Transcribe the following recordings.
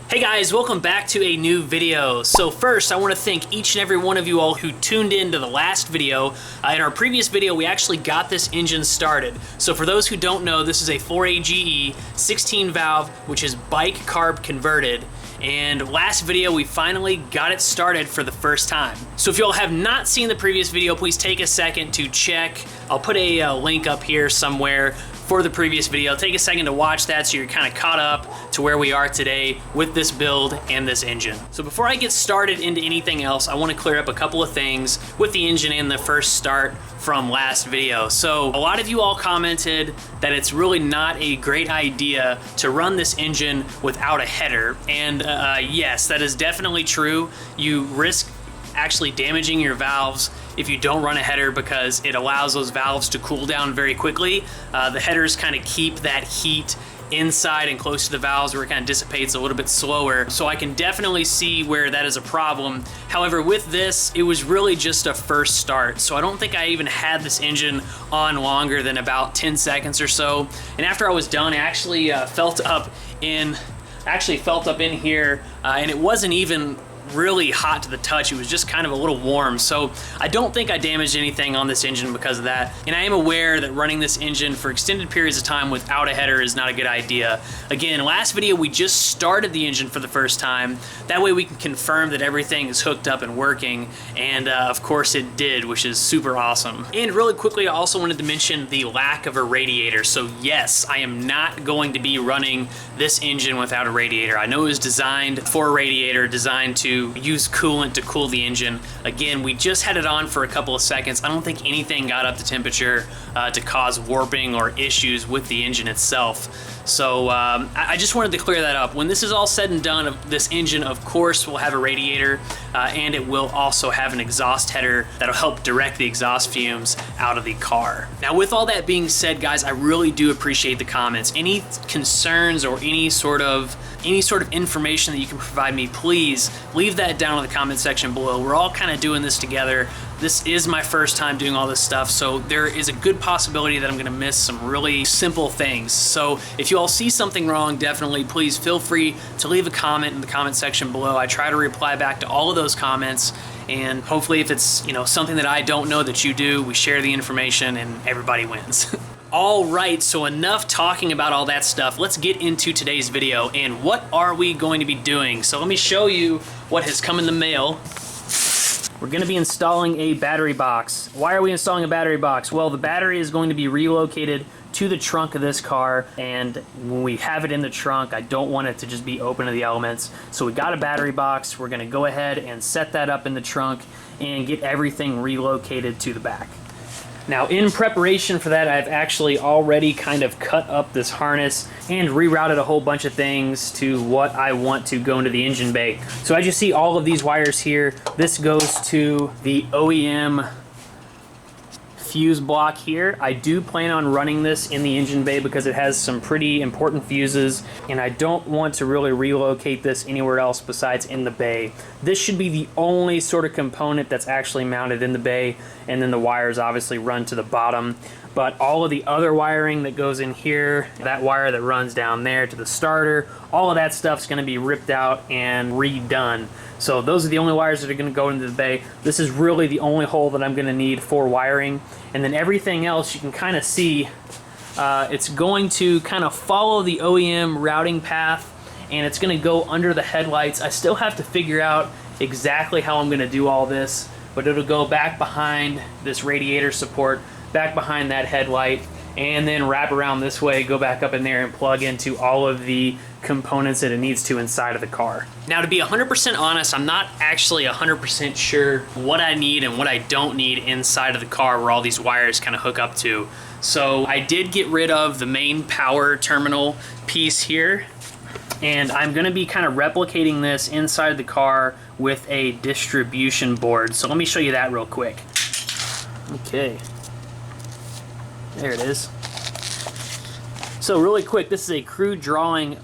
Hey guys, welcome back to a new video. So first, I want to thank each and every one of you all who tuned in to the last video. In our previous video, we actually got this engine started. So for those who don't know, this is a 4AGE 16 valve, which is bike carb converted. And last video, we finally got it started for the first time. So if you all have not seen the previous video, please take a second to check. I'll put a link up here somewhere for the previous video. Take a second to watch that so you're kind of caught up to where we are today with this build and this engine. So before I get started into anything else, I want to clear up a couple of things with the engine and the first start from last video. So a lot of you all commented that it's really not a great idea to run this engine without a header. And yes, that is definitely true. You risk actually damaging your valves if you don't run a header because it allows those valves to cool down very quickly. The headers kind of keep that heat inside and close to the valves where it kind of dissipates a little bit slower. So I can definitely see where that is a problem. However, with this, it was really just a first start. So I don't think I even had this engine on longer than about 10 seconds or so. And after I was done, I actually felt up in here and it wasn't even really hot to the touch. It was just kind of a little warm. So I don't think I damaged anything on this engine because of that. And I am aware that running this engine for extended periods of time without a header is not a good idea. Again, last video we just started the engine for the first time. That way we can confirm that everything is hooked up and working. And of course it did, which is super awesome. And really quickly, I also wanted to mention the lack of a radiator. So yes, I am not going to be running this engine without a radiator. I know it was designed for a radiator, designed to use coolant to cool the engine. Again, we just had it on for a couple of seconds. I don't think anything got up to temperature to cause warping or issues with the engine itself. So I just wanted to clear that up. When this is all said and done, this engine, of course, will have a radiator and it will also have an exhaust header that'll help direct the exhaust fumes out of the car. Now, with all that being said, guys, I really do appreciate the comments. Any concerns or any sort of information that you can provide me, please leave that down in the comment section below. We're all kind of doing this together. This is my first time doing all this stuff, so there is a good possibility that I'm gonna miss some really simple things. So if you all see something wrong, definitely please feel free to leave a comment in the comment section below. I try to reply back to all of those comments, and hopefully if it's something that I don't know that you do, we share the information and everybody wins. All right, so enough talking about all that stuff. Let's get into today's video and what are we going to be doing. So let me show you what has come in the mail. We're going to be installing a battery box. Why are we installing a battery box? Well, the battery is going to be relocated to the trunk of this car, and when we have it in the trunk, I don't want it to just be open to the elements. So we got a battery box. We're going to go ahead and set that up in the trunk and get everything relocated to the back. Now, in preparation for that, I've actually already kind of cut up this harness and rerouted a whole bunch of things to what I want to go into the engine bay. So as you see all of these wires here, this goes to the OEM fuse block here. I do plan on running this in the engine bay because it has some pretty important fuses, and I don't want to really relocate this anywhere else besides in the bay. This should be the only sort of component that's actually mounted in the bay, and then the wires obviously run to the bottom. But all of the other wiring that goes in here, that wire that runs down there to the starter, all of that stuff's going to be ripped out and redone. So those are the only wires that are going to go into the bay. This is really the only hole that I'm going to need for wiring. And then everything else you can kind of see, it's going to kind of follow the OEM routing path, and it's going to go under the headlights. I still have to figure out exactly how I'm going to do all this, but it'll go back behind this radiator support, back behind that headlight, and then wrap around this way, go back up in there and plug into all of the components that it needs to inside of the car. Now, to be 100% honest, I'm not actually 100% sure what I need and what I don't need inside of the car where all these wires kind of hook up to. So I did get rid of the main power terminal piece here, and I'm going to be kind of replicating this inside the car with a distribution board. So let me show you that real quick. Okay. There it is. So really quick, this is a crude drawing.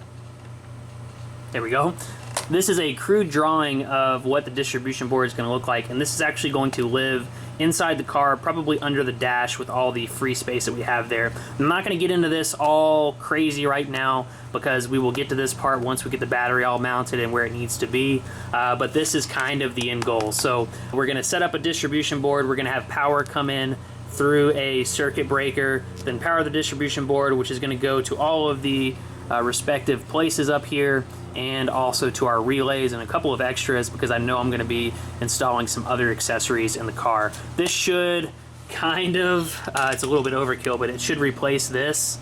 There we go. This is a crude drawing of what the distribution board is going to look like, and this is actually going to live inside the car, probably under the dash with all the free space that we have there. I'm not going to get into this all crazy right now because we will get to this part once we get the battery all mounted and where it needs to be, but this is kind of the end goal. So we're going to set up a distribution board, we're going to have power come in through a circuit breaker, then power the distribution board, which is going to go to all of the respective places up here, and also to our relays and a couple of extras because I know I'm going to be installing some other accessories in the car. This should kind of, it's a little bit overkill, but it should replace this.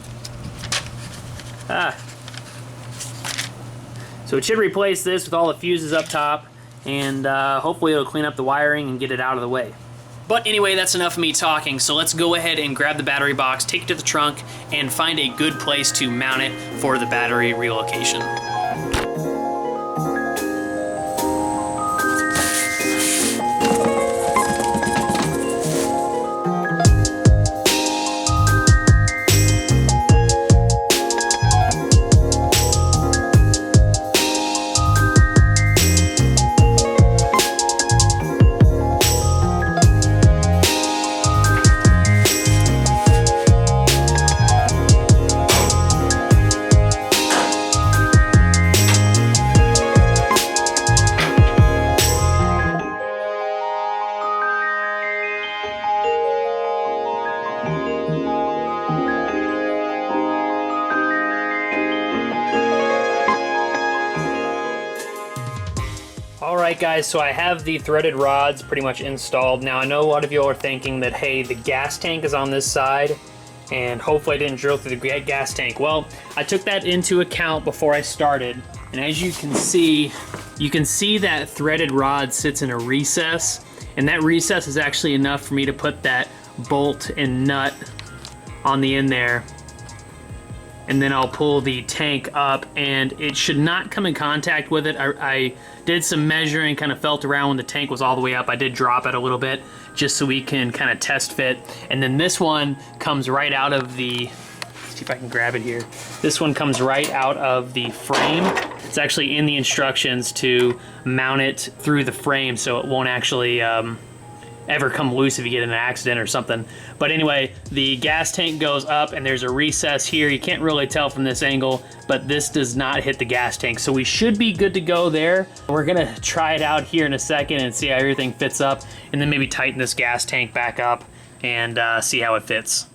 So it should replace this with all the fuses up top, and hopefully it'll clean up the wiring and get it out of the way. But anyway, that's enough of me talking, so let's go ahead and grab the battery box, take it to the trunk, and find a good place to mount it for the battery relocation. Alright guys, so I have the threaded rods pretty much installed. Now I know a lot of you are thinking that, hey, the gas tank is on this side and hopefully I didn't drill through the gas tank. Well, I took that into account before I started, and as you can see that threaded rod sits in a recess, and that recess is actually enough for me to put that bolt and nut on the end there. And then I'll pull the tank up, and it should not come in contact with it. I did some measuring, kind of felt around when the tank was all the way up. I did drop it a little bit just so we can kind of test fit. And then this one comes right out of the, let's see if I can grab it here. This one comes right out of the frame. It's actually in the instructions to mount it through the frame so it won't actually ever come loose if you get in an accident or something. But anyway, the gas tank goes up and there's a recess here. You can't really tell from this angle, but this does not hit the gas tank. So we should be good to go there. We're gonna try it out here in a second and see how everything fits up, and then maybe tighten this gas tank back up and see how it fits.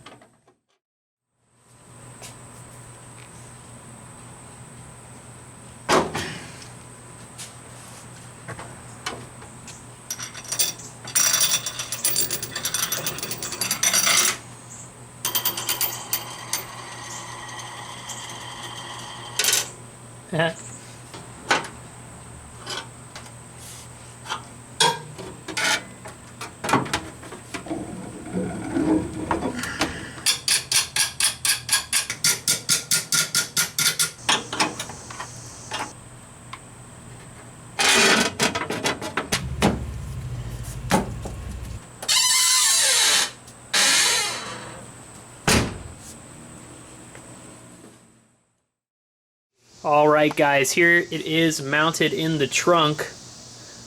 Alright guys, here it is mounted in the trunk.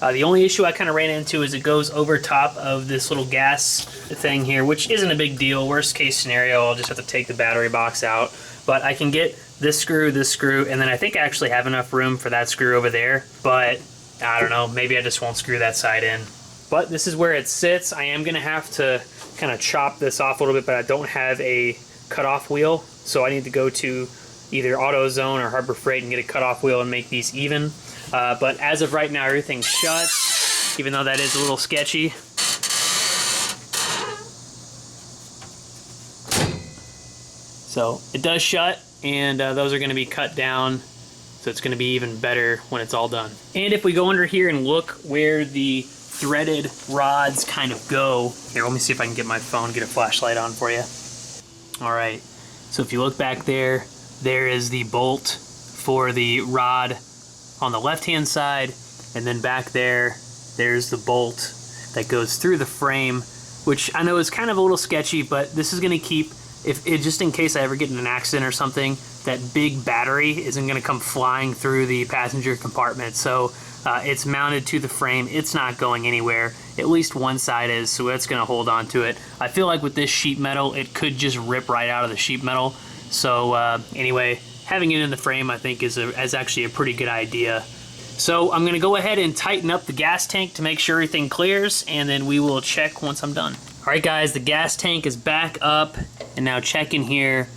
The only issue I kind of ran into is it goes over top of this little gas thing here, which isn't a big deal. Worst case scenario, I'll just have to take the battery box out. But I can get this screw, and then I think I actually have enough room for that screw over there. But I don't know, maybe I just won't screw that side in. But this is where it sits. I am going to have to kind of chop this off a little bit, but I don't have a cutoff wheel. So I need to go to either AutoZone or Harbor Freight and get a cutoff wheel and make these even. But as of right now, everything's shut, even though that is a little sketchy. So it does shut, and those are going to be cut down, so it's going to be even better when it's all done. And if we go under here and look where the threaded rods kind of go, here, let me see if I can get my phone, get a flashlight on for you. All right, so if you look back there, there is the bolt for the rod on the left-hand side, and then back there, there's the bolt that goes through the frame, which I know is kind of a little sketchy, but this is going to keep just in case I ever get in an accident or something, that big battery isn't going to come flying through the passenger compartment. So it's mounted to the frame. It's not going anywhere. At least one side is, so it's going to hold on to it. I feel like with this sheet metal, it could just rip right out of the sheet metal. So anyway, having it in the frame, I think, is actually a pretty good idea. So I'm going to go ahead and tighten up the gas tank to make sure everything clears, and then we will check once I'm done. All right, guys, the gas tank is back up, and now check in here.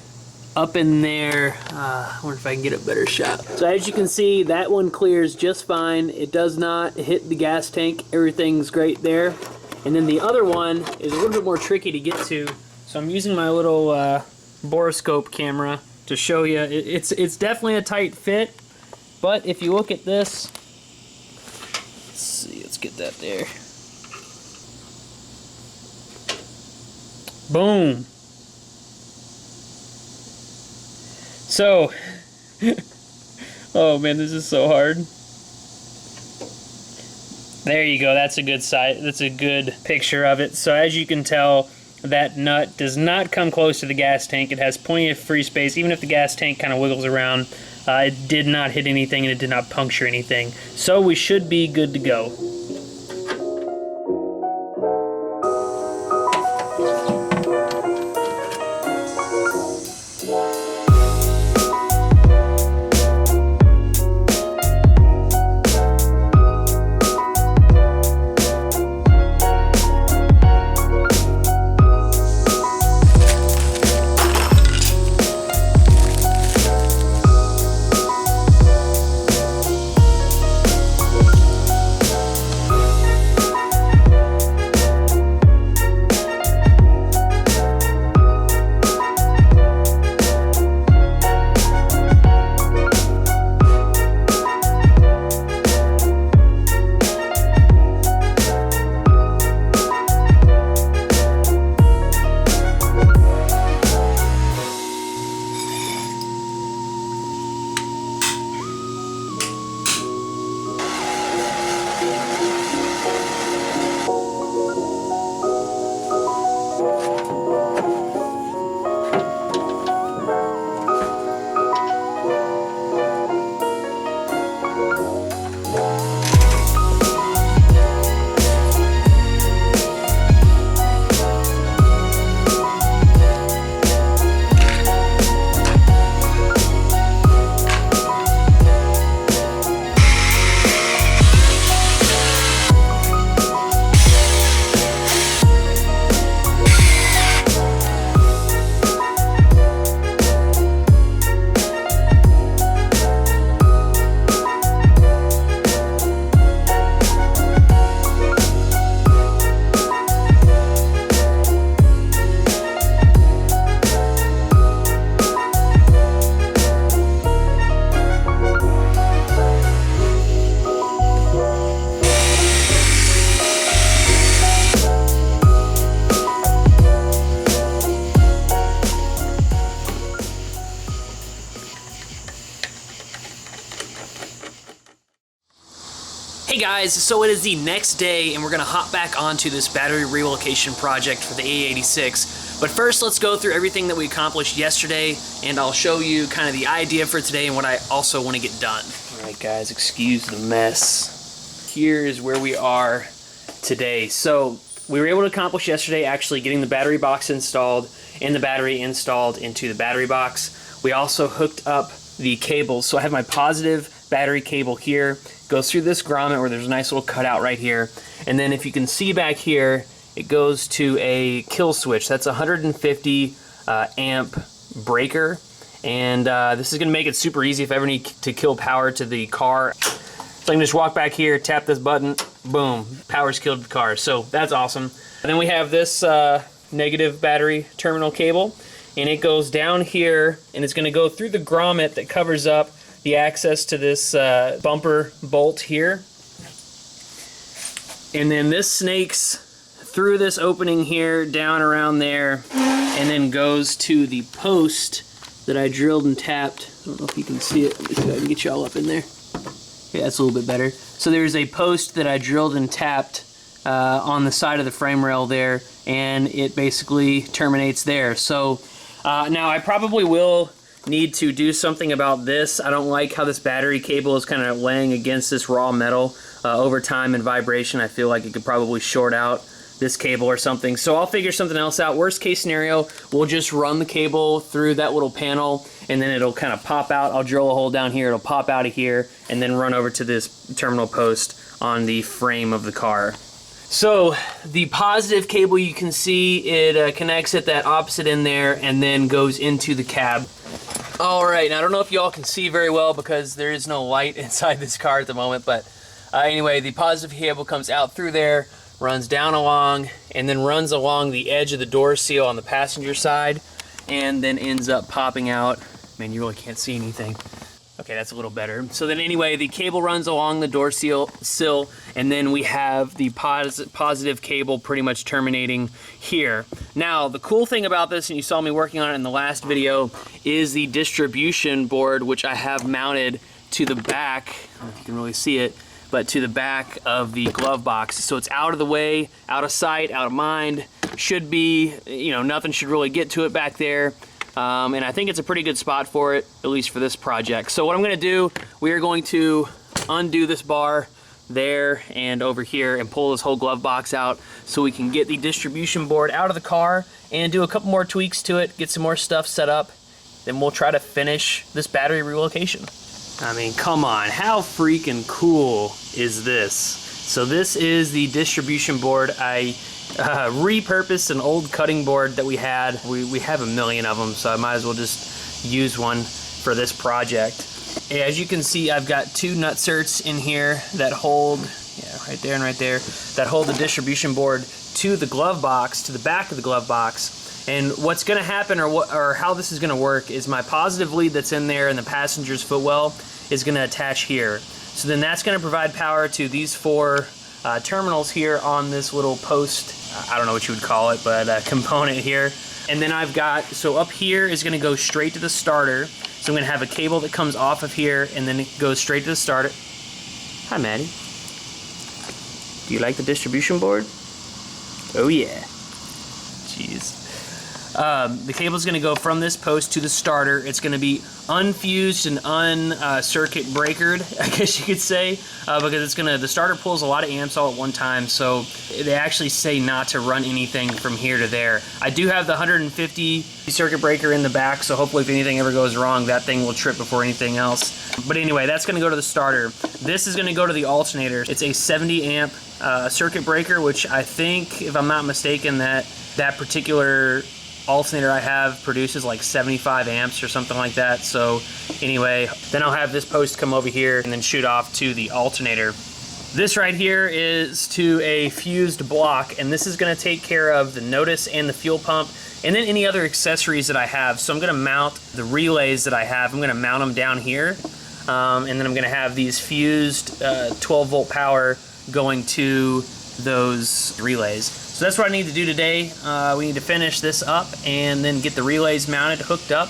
Up in there, I wonder if I can get a better shot. So as you can see, that one clears just fine. It does not hit the gas tank. Everything's great there. And then the other one is a little bit more tricky to get to. So I'm using my little borescope camera to show you. It's definitely a tight fit, but if you look at this, let's see, let's get that there. Boom. So, oh man, this is so hard. There you go, that's a good sight. That's a good picture of it. So as you can tell, that nut does not come close to the gas tank. It has plenty of free space. Even if the gas tank kind of wiggles around, it did not hit anything and it did not puncture anything. So we should be good to go. Hey guys, so it is the next day and we're gonna hop back onto this battery relocation project for the AE86. But first, let's go through everything that we accomplished yesterday and I'll show you kind of the idea for today and what I also want to get done. All right guys, excuse the mess. Here is where we are today. So we were able to accomplish yesterday actually getting the battery box installed and the battery installed into the battery box. We also hooked up the cables. So I have my positive battery cable here, goes through this grommet where there's a nice little cutout right here, and then if you can see back here, it goes to a kill switch. That's a 150 amp breaker, and this is going to make it super easy if I ever need to kill power to the car. So I can just walk back here, tap this button, boom, power's killed the car. So that's awesome. And then we have this negative battery terminal cable, and it goes down here, and it's going to go through the grommet that covers up the access to this bumper bolt here. And then this snakes through this opening here, down around there, and then goes to the post that I drilled and tapped. I don't know if you can see it. Let me see if I can get you all up in there. Yeah, that's a little bit better. So there's a post that I drilled and tapped on the side of the frame rail there, and it basically terminates there. So Now I probably will need to do something about this. I don't like how this battery cable is kind of laying against this raw metal. Over time and vibration, I feel like it could probably short out this cable or something. So I'll figure something else out. Worst case scenario, we'll just run the cable through that little panel and then it'll kind of pop out. I'll drill a hole down here, it'll pop out of here and then run over to this terminal post on the frame of the car. So the positive cable, you can see it connects at that opposite end there and then goes into the cab. All right, now I don't know if y'all can see very well because there is no light inside this car at the moment, but anyway, the positive cable comes out through there, runs down along, and then runs along the edge of the door seal on the passenger side, and then ends up popping out. Man, you really can't see anything. Okay, that's a little better. So then anyway, the cable runs along the door sill, and then we have the positive cable pretty much terminating here. Now, the cool thing about this, and you saw me working on it in the last video, is the distribution board, which I have mounted to the back. I don't know if you can really see it, but to the back of the glove box. So it's out of the way, out of sight, out of mind. Should be, you know, nothing should really get to it back there. And I think it's a pretty good spot for it, at least for this project. So what I'm gonna do, we are going to undo this bar there and over here and pull this whole glove box out so we can get the distribution board out of the car and do a couple more tweaks to it, get some more stuff set up. Then we'll try to finish this battery relocation. I mean, come on, how freaking cool is this? So this is the distribution board. I repurposed an old cutting board that we had. We have a million of them, so I might as well just use one for this project. As you can see, I've got two nutserts in here that hold, yeah, right there and right there, that hold the distribution board to the glove box, to the back of the glove box. And what's gonna happen, or how this is gonna work, is my positive lead that's in there in the passenger's footwell is gonna attach here. So then that's gonna provide power to these four terminals here on this little post, I don't know what you would call it, but a component here. And then I've got, so up here is gonna go straight to the starter. So I'm gonna have a cable that comes off of here and then it goes straight to the starter. Hi, Maddie. Do you like the distribution board? Oh yeah. Jeez. The cable is going to go from this post to the starter. It's going to be unfused and un-circuit breakered, I guess you could say, because it's going to, the starter pulls a lot of amps all at one time, so they actually say not to run anything from here to there. I do have the 150 circuit breaker in the back, so hopefully if anything ever goes wrong, that thing will trip before anything else. But anyway, that's going to go to the starter. This is going to go to the alternator. It's a 70 amp circuit breaker, which I think, if I'm not mistaken, that particular alternator I have produces like 75 amps or something like that. So anyway, then I'll have this post come over here and then shoot off to the alternator. This right here is to a fused block, and this is going to take care of the Nodiz and the fuel pump and then any other accessories that I have. So I'm going to mount the relays that I have. I'm going to mount them down here, and then I'm going to have these fused 12 volt power going to those relays. So that's what I need to do today. We need to finish this up and then get the relays mounted, hooked up,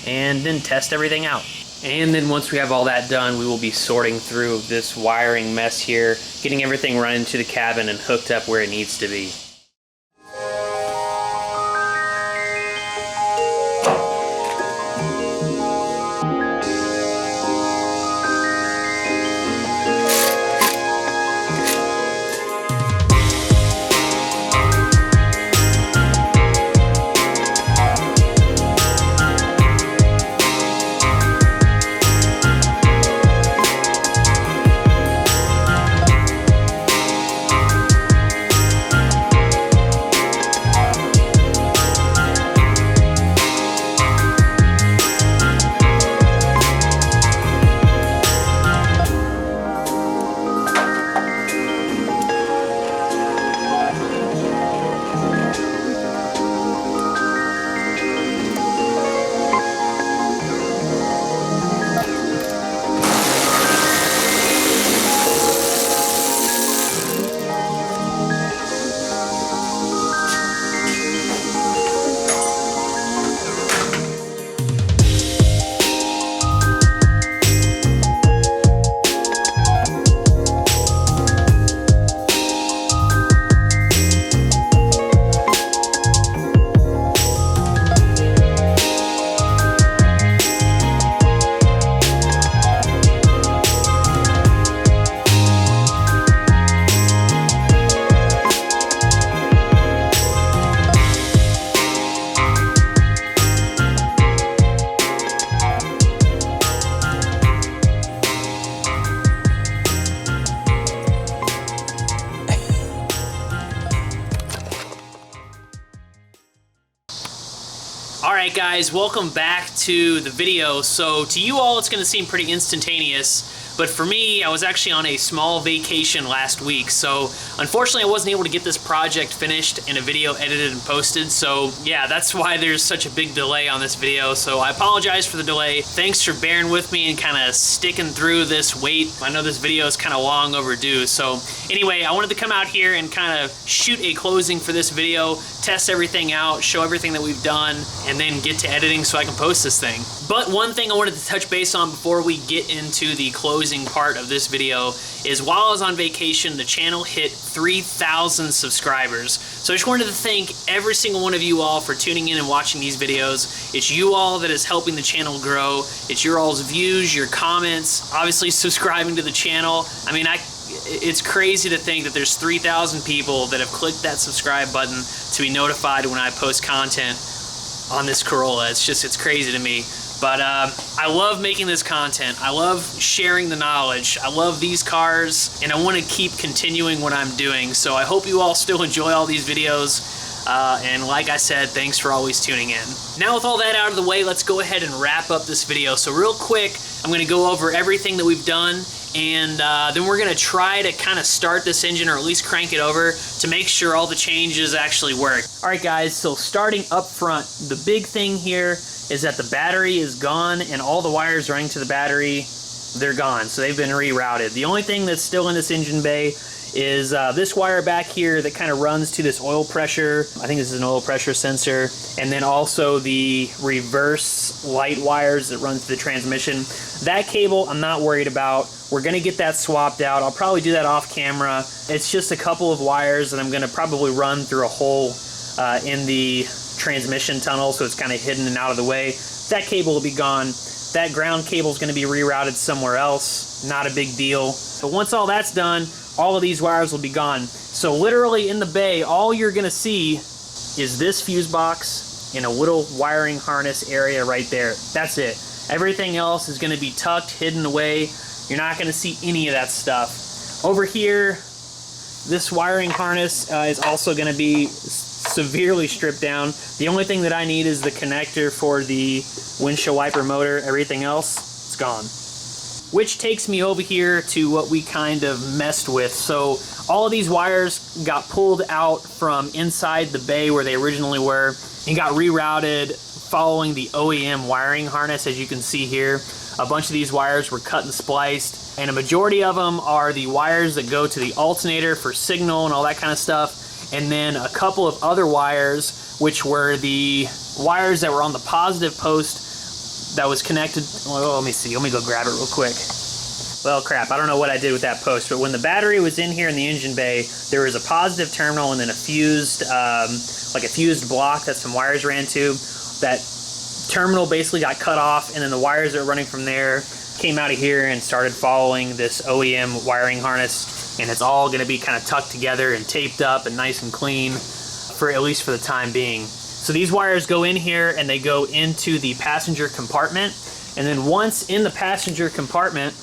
and then test everything out. And then once we have all that done, we will be sorting through this wiring mess here, getting everything run into the cabin and hooked up where it needs to be. Alright guys, welcome back to the video. So to you all it's going to seem pretty instantaneous, but for me I was actually on a small vacation last week, so unfortunately I wasn't able to get this project finished and a video edited and posted. So yeah, that's why there's such a big delay on this video, so I apologize for the delay. Thanks for bearing with me and kind of sticking through this wait. I know this video is kind of long overdue. So anyway, I wanted to come out here and kind of shoot a closing for this video, test everything out, show everything that we've done, and then get to editing so I can post this thing. But one thing I wanted to touch base on before we get into the closing part of this video is while I was on vacation, the channel hit 3,000 subscribers. So I just wanted to thank every single one of you all for tuning in and watching these videos. It's you all that is helping the channel grow. It's your all's views, your comments, obviously subscribing to the channel. I mean, it's crazy to think that there's 3,000 people that have clicked that subscribe button to be notified when I post content on this Corolla. It's crazy to me. But I love making this content. I love sharing the knowledge. I love these cars, and I want to keep continuing what I'm doing. So I hope you all still enjoy all these videos. And like I said, thanks for always tuning in. Now with all that out of the way, let's go ahead and wrap up this video. So real quick, I'm going to go over everything that we've done, and then we're going to try to kind of start this engine, or at least crank it over, to make sure all the changes actually work. Alright guys, so starting up front, the big thing here is that the battery is gone, and all the wires running to the battery, they're gone. So they've been rerouted. The only thing that's still in this engine bay is this wire back here that kind of runs to this oil pressure. I think this is an oil pressure sensor. And then also the reverse light wires that run to the transmission. That cable I'm not worried about. We're gonna get that swapped out. I'll probably do that off camera. It's just a couple of wires that I'm gonna probably run through a hole in the transmission tunnel, so it's kind of hidden and out of the way. That cable will be gone. That ground cable is going to be rerouted somewhere else. Not a big deal. But once all that's done, all of these wires will be gone. So literally in the bay, all you're going to see is this fuse box in a little wiring harness area right there. That's it. Everything else is going to be tucked, hidden away. You're not going to see any of that stuff. Over here, this wiring harness is also going to be severely stripped down. The only thing that I need is the connector for the windshield wiper motor. Everything else, it's gone. Which takes me over here to what we kind of messed with. So all of these wires got pulled out from inside the bay where they originally were and got rerouted following the OEM wiring harness. As you can see here, a bunch of these wires were cut and spliced, and a majority of them are the wires that go to the alternator for signal and all that kind of stuff. And then a couple of other wires, which were the wires that were on the positive post that was connected. Well, let me see. Let me go grab it real quick. Well, crap. I don't know what I did with that post, but when the battery was in here in the engine bay, there was a positive terminal and then a fused, like a fused block that some wires ran to. That terminal basically got cut off, and then the wires that were running from there came out of here and started following this OEM wiring harness. And it's all going to be kind of tucked together and taped up and nice and clean, for at least for the time being. So these wires go in here and they go into the passenger compartment, and then once in the passenger compartment,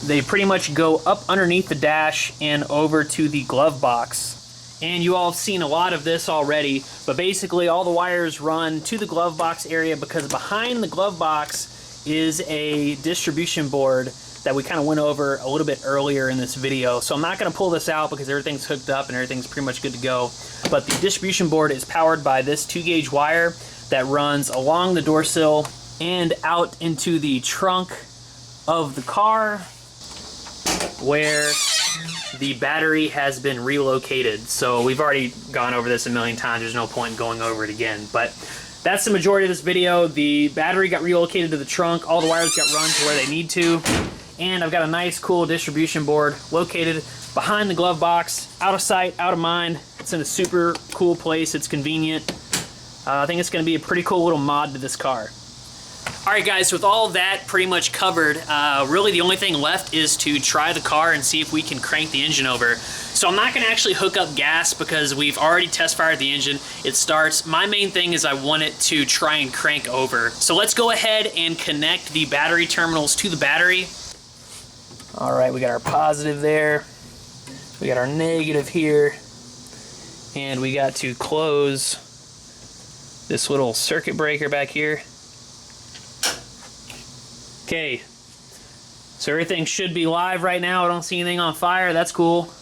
they pretty much go up underneath the dash and over to the glove box. And you all have seen a lot of this already, but basically all the wires run to the glove box area, because behind the glove box is a distribution board that we kind of went over a little bit earlier in this video. So I'm not going to pull this out because everything's hooked up and everything's pretty much good to go. But the distribution board is powered by this 2-gauge wire that runs along the door sill and out into the trunk of the car, where the battery has been relocated. So we've already gone over this a million times. There's no point in going over it again. But that's the majority of this video. The battery got relocated to the trunk. All the wires got run to where they need to. And I've got a nice, cool distribution board located behind the glove box, out of sight, out of mind. It's in a super cool place. It's convenient. I think it's going to be a pretty cool little mod to this car. Alright guys, so with all that pretty much covered, really the only thing left is to try the car and see if we can crank the engine over. So I'm not going to actually hook up gas because we've already test fired the engine. It starts. My main thing is I want it to try and crank over. So let's go ahead and connect the battery terminals to the battery. Alright, we got our positive there. We got our negative here. And we got to close this little circuit breaker back here. Okay, so everything should be live right now. I don't see anything on fire. That's cool.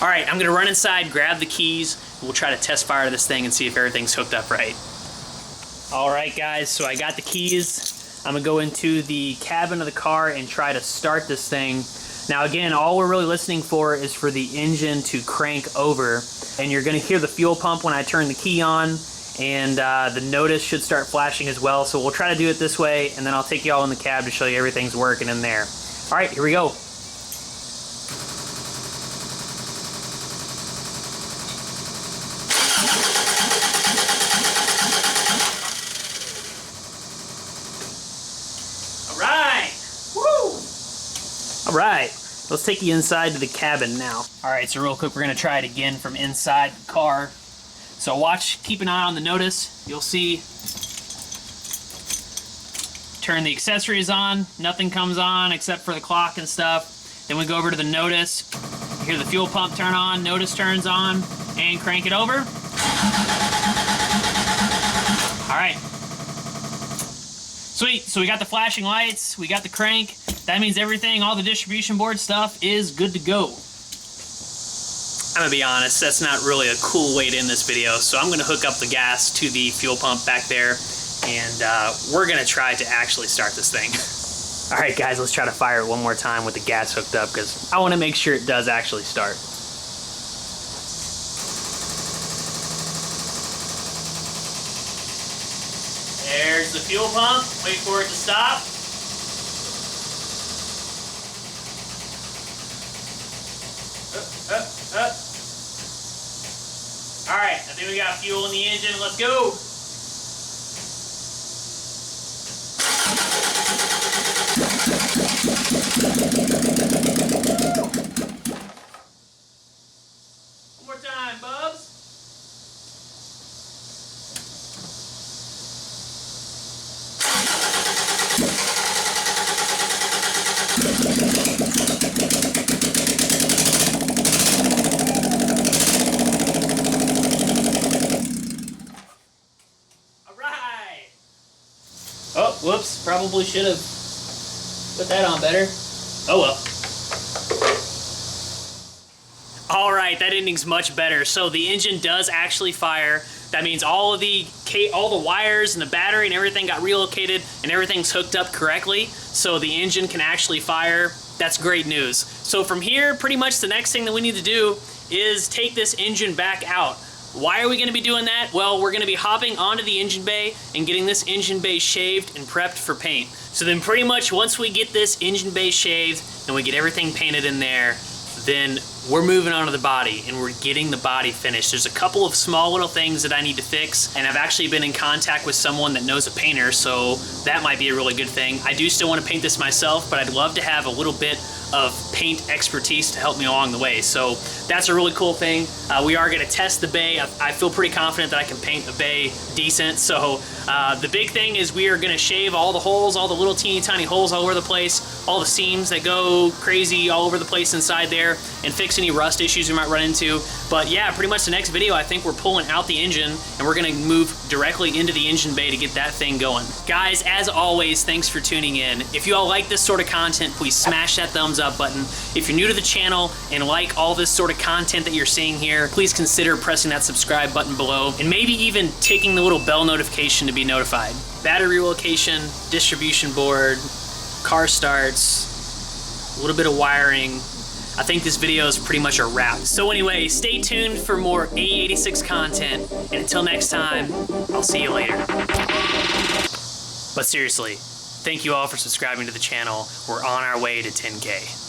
All right, I'm gonna run inside, grab the keys, and we'll try to test fire this thing and see if everything's hooked up right. All right, guys, so I got the keys. I'm gonna go into the cabin of the car and try to start this thing. Now again, all we're really listening for is for the engine to crank over, and you're gonna hear the fuel pump when I turn the key on, and the Nodiz should start flashing as well. So we'll try to do it this way, and then I'll take you all in the cab to show you everything's working in there. All right, here we go. All right, woo! All right, let's take you inside to the cabin now. All right, so real quick, we're gonna try it again from inside the car. So watch, keep an eye on the Nodiz. You'll see, turn the accessories on, nothing comes on except for the clock and stuff. Then we go over to the Nodiz, you hear the fuel pump turn on, Nodiz turns on, and crank it over. All right. Sweet, so we got the flashing lights, we got the crank. That means everything, all the distribution board stuff is good to go. I'm gonna be honest, that's not really a cool way to end this video, so I'm gonna hook up the gas to the fuel pump back there, and we're gonna try to actually start this thing. All right, guys, let's try to fire it one more time with the gas hooked up, because I wanna make sure it does actually start. There's the fuel pump, wait for it to stop. All right, I think we got fuel in the engine. Let's go. One more time, Bubs. Oh, whoops, probably should have put that on better. Oh well. All right, that ending's much better. So the engine does actually fire. That means all the wires and the battery and everything got relocated and everything's hooked up correctly. So the engine can actually fire. That's great news. So from here, pretty much the next thing that we need to do is take this engine back out. Why are we going to be doing that? Well, we're going to be hopping onto the engine bay and getting this engine bay shaved and prepped for paint. So then pretty much once we get this engine bay shaved and we get everything painted in there, then we're moving on to the body and we're getting the body finished. There's a couple of small little things that I need to fix, and I've actually been in contact with someone that knows a painter, so that might be a really good thing. I do still want to paint this myself, but I'd love to have a little bit of paint expertise to help me along the way. So that's a really cool thing. We are gonna test the bay. I feel pretty confident that I can paint the bay decent. So the big thing is we are gonna shave all the holes, all the little teeny tiny holes all over the place, all the seams that go crazy all over the place inside there, and fix any rust issues we might run into. But yeah, pretty much the next video, I think we're pulling out the engine and we're gonna move directly into the engine bay to get that thing going. Guys, as always, thanks for tuning in. If you all like this sort of content, please smash that thumbs up button. If you're new to the channel and like all this sort of content that you're seeing here, please consider pressing that subscribe button below and maybe even taking the little bell notification to be notified. Battery relocation, distribution board, car starts, a little bit of wiring. I think this video is pretty much a wrap. So anyway, stay tuned for more AE86 content, and until next time, I'll see you later. But seriously, thank you all for subscribing to the channel. We're on our way to 10K.